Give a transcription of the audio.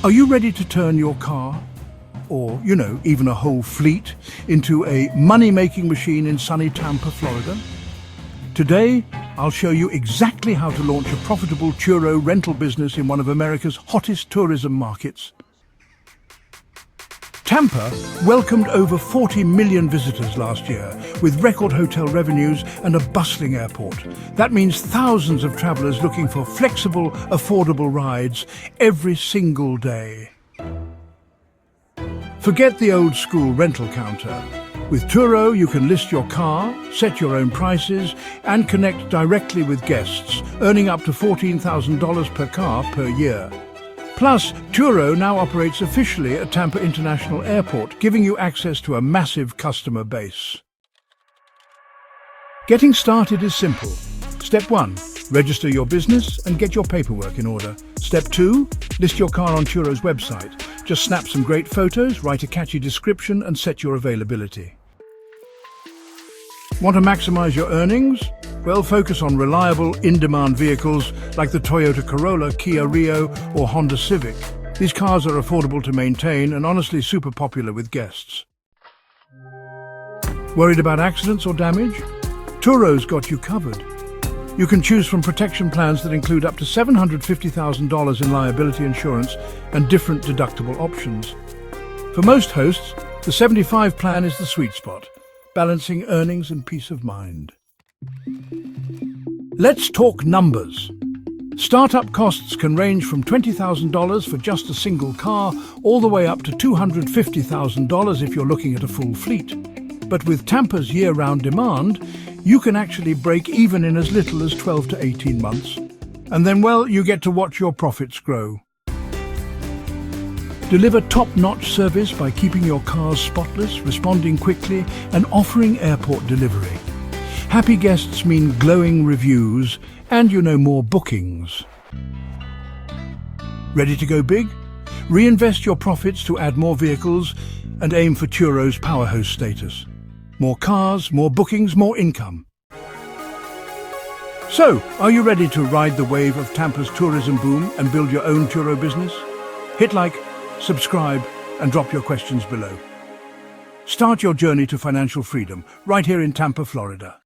Are you ready to turn your car, or, even a whole fleet, into a money-making machine in sunny Tampa, Florida? Today, I'll show you exactly how to launch a profitable Turo rental business in one of America's hottest tourism markets. Tampa welcomed over 40 million visitors last year, with record hotel revenues and a bustling airport. That means thousands of travelers looking for flexible, affordable rides every single day. Forget the old-school rental counter. With Turo, you can list your car, set your own prices, and connect directly with guests, earning up to $14,000 per car per year. Plus, Turo now operates officially at Tampa International Airport, giving you access to a massive customer base. Getting started is simple. Step 1. Register your business and get your paperwork in order. Step 2. List your car on Turo's website. Just snap some great photos, write a catchy description, and set your availability. Want to maximize your earnings? Well, focus on reliable, in-demand vehicles like the Toyota Corolla, Kia Rio, or Honda Civic. These cars are affordable to maintain and honestly super popular with guests. Worried about accidents or damage? Turo's got you covered. You can choose from protection plans that include up to $750,000 in liability insurance and different deductible options. For most hosts, the 75 plan is the sweet spot, balancing earnings and peace of mind. Let's talk numbers. Startup costs can range from $20,000 for just a single car all the way up to $250,000 if you're looking at a full fleet. But with Tampa's year-round demand, you can actually break even in as little as 12 to 18 months. And then, you get to watch your profits grow. Deliver top-notch service by keeping your cars spotless, responding quickly, and offering airport delivery. Happy guests mean glowing reviews and, more bookings. Ready to go big? Reinvest your profits to add more vehicles and aim for Turo's powerhouse status. More cars, more bookings, more income. So, are you ready to ride the wave of Tampa's tourism boom and build your own Turo business? Hit like, subscribe, and drop your questions below. Start your journey to financial freedom right here in Tampa, Florida.